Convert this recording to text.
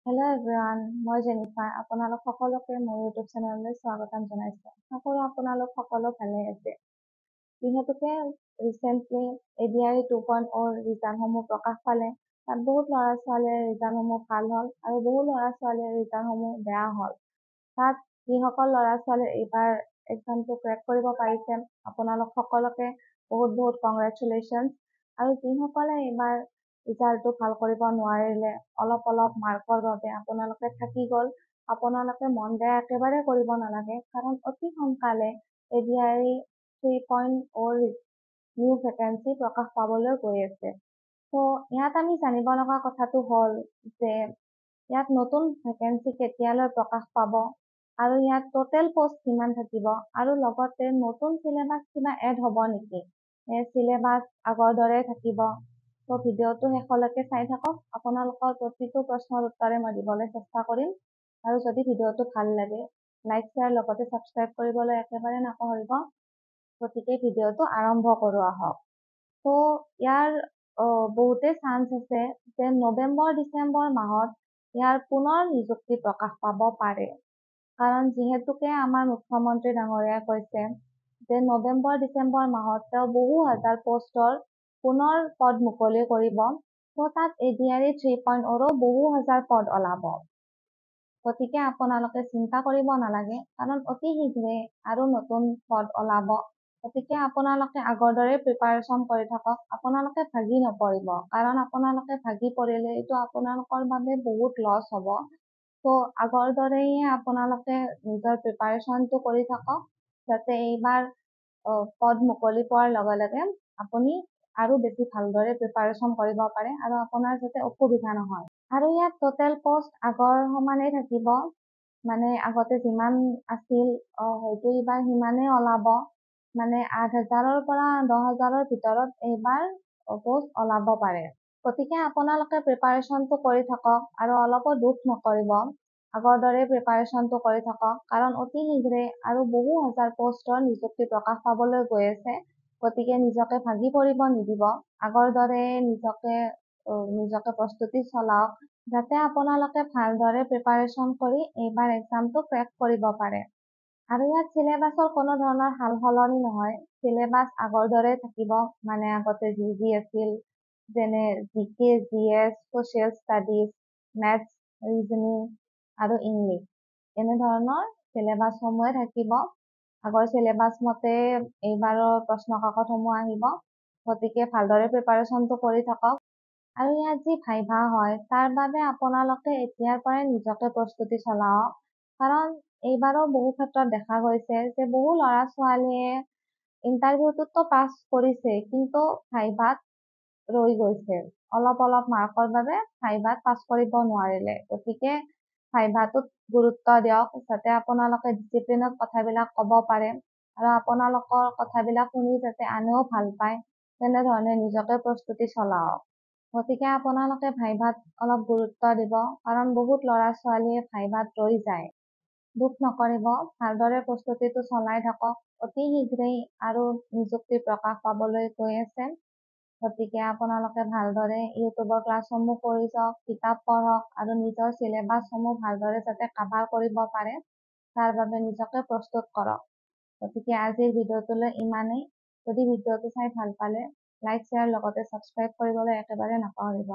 Hello' everyone, মই Jennifer. আপোনালোক সকলোকে মোৰ ইউটিউব চেনেললৈ স্বাগতম জনাইছোঁ। আশা কৰোঁ আপোনালোক সকলো ভালে আছে। যিহেতুকে ৰিচেণ্টলি ADRE 2.0 ৰিজাল্টসমূহ প্ৰকাশ পালে, তাত বহুত ল'ৰা ছোৱালীৰ ৰিজাল্টসমূহ ভাল হ'ল আৰু বহু ল'ৰা ছোৱালীৰ ৰিজাল্টসমূহ বেয়া হ'ল। তাত যিসকল ল'ৰা ছোৱালীয়ে এইবাৰ এক্সামটো ক্ৰেক কৰিব পাৰিছে, আপোনালোক সকলোকে বহুত বহুত কংগ্ৰেচুলেশ্যনছ। আৰু যিসকলে এইবাৰ ৰিজাল্টটো ভাল কৰিব নোৱাৰিলে, অলপ মাৰ্কৰ বাবে আপোনালোকে থাকি গ'ল, আপোনালোকে মন বেয়া একেবাৰে কৰিব নালাগে, কাৰণ অতি সোনকালে ADRE 3.0 নিউ ভেকেঞ্চি প্ৰকাশ পাবলৈ গৈ আছে। ত' ইয়াত আমি জানিব লগা কথাটো হ'ল যে ইয়াত নতুন ভেকেঞ্চি কেতিয়ালৈ প্ৰকাশ পাব আৰু ইয়াত টোটেল পোষ্ট কিমান থাকিব আৰু লগতে নতুন চিলেবাছ কিবা এড হ'ব নেকি, চিলেবাছ আগৰ দৰে থাকিব। ত' ভিডিঅ'টো শেষলৈকে চাই থাকক। আপোনালোকৰ প্ৰতিটো প্ৰশ্নৰ উত্তৰে মই দিবলৈ চেষ্টা কৰিম। আৰু যদি ভিডিঅ'টো ভাল লাগে, লাইক শ্বেয়াৰ লগতে ছাবস্ক্ৰাইব কৰিবলৈ একেবাৰে নাপাহৰিব। গতিকে ভিডিঅ'টো আৰম্ভ কৰোঁ আহক। ত' ইয়াৰ বহুতেই চান্স আছে যে নৱেম্বৰ-ডিচেম্বৰ মাহত ইয়াৰ পুনৰ নিযুক্তি প্ৰকাশ পাব পাৰে। কাৰণ যিহেতুকে আমাৰ মুখ্যমন্ত্ৰী ডাঙৰীয়াই কৈছে যে নৱেম্বৰ-ডিচেম্বৰ মাহত তেওঁ বহু হাজাৰ পষ্টৰ পুনৰ পদ মুকলি কৰিব। ত' তাত ADRE 3.0 বহু হাজাৰ পদ ওলাব। গতিকে আপোনালোকে চিন্তা কৰিব নালাগে, কাৰণ অতি শীঘ্ৰে আৰু নতুন পদ ওলাব। গতিকে আপোনালোকে আগৰ দৰে প্ৰিপাৰেচন কৰি থাকক। আপোনালোকে ভাগি নপৰিব, কাৰণ আপোনালোকে ভাগি পৰিলে এইটো আপোনালোকৰ বাবে বহুত লছ হ'ব। ত' আগৰ দৰেই আপোনালোকে নিজৰ প্ৰিপাৰেচনটো কৰি থাকক, যাতে এইবাৰ পদ মুকলি পোৱাৰ লগে লগে আপুনি আৰু বেছি ভালদৰে প্ৰিপাৰেচন কৰিব পাৰে আৰু আপোনাৰ যাতে অসুবিধা নহয়। আৰু ইয়াত টোটেল পোষ্ট আগৰ সমানেই থাকিব, মানে আগতে যিমান আছিল হয়তো এইবাৰ সিমানেই ওলাব, মানে 8,000ৰ পৰা 10,000ৰ ভিতৰত এইবাৰ পোষ্ট ওলাব পাৰে। গতিকে আপোনালোকে প্ৰিপাৰেচনটো কৰি থাকক আৰু অলপো দুখ নকৰিব। আগৰ দৰে প্ৰিপাৰেচনটো কৰি থাকক, কাৰণ অতি শীঘ্ৰে আৰু বহু হাজাৰ পষ্টৰ নিযুক্তি প্ৰকাশ পাবলৈ গৈ আছে। গতিকে নিজকে ভাগি পৰিব নিদিব। আগৰ দৰে নিজকে প্ৰস্তুতি চলাওক, যাতে আপোনালোকে ভালদৰে প্ৰিপাৰেচন কৰি এইবাৰ এক্সামটো ক্ৰেক কৰিব পাৰে। আৰু ইয়াত চিলেবাছৰ কোনো ধৰণৰ সাল সলনি নহয়। চিলেবাছ আগৰ দৰে থাকিব, মানে আগতে যি আছিল, যেনে GK, GS, social studies, maths, reasoning আৰু ইংলিছ, এনেধৰণৰ চিলেবাছসমূহে থাকিব। আগৰ চিলেবাছ মতে এইবাৰৰ প্ৰশ্ন কাকতসমূহ আহিব। গতিকে ভালদৰে প্ৰিপাৰেচনটো কৰি থাকক। আৰু ইয়াত যি ভাইভা হয়, তাৰ বাবে আপোনালোকে এতিয়াৰ পৰাই নিজকে প্ৰস্তুতি চলাওক, কাৰণ এইবাৰো বহু ক্ষেত্ৰত দেখা গৈছে যে বহু ল'ৰা ছোৱালীয়ে ইণ্টাৰভিউটোতো পাছ কৰিছে, কিন্তু ভাইভাত ৰৈ গৈছে। অলপ মাৰ্কৰ বাবে ভাইভাত পাছ কৰিব নোৱাৰিলে। গতিকে ভাইভাটোত গুৰুত্ব দিয়ক, যাতে আপোনালোকে ডিচিপ্লিনত কথাবিলাক ক'ব পাৰে আৰু আপোনালোকৰ কথাবিলাক শুনি যাতে আনেও ভাল পায়, তেনেধৰণে নিজকে প্ৰস্তুতি চলাওক। গতিকে আপোনালোকে ভাইভাত অলপ গুৰুত্ব দিব, কাৰণ বহুত ল'ৰা ছোৱালীয়ে ভাইভাত ৰৈ যায়। দুখ নকৰিব, ভালদৰে প্ৰস্তুতিটো চলাই থাকক। অতি শীঘ্ৰেই আৰু নিযুক্তি প্ৰকাশ পাবলৈ গৈ আছে। গতিকে আপোনালোকে ভালদৰে ইউটিউবৰ ক্লাছসমূহ কৰি যাওক, কিতাপ পঢ়ক আৰু নিজৰ চিলেবাছসমূহ ভালদৰে যাতে কাভাৰ কৰিব পাৰে, তাৰ বাবে নিজকে প্ৰস্তুত কৰক। গতিকে আজিৰ ভিডিঅ'টোলৈ ইমানেই। যদি ভিডিঅ'টো চাই ভাল পালে, লাইক শ্বেয়াৰ লগতে ছাবস্ক্ৰাইব কৰিবলৈ একেবাৰে নাপাহৰিব।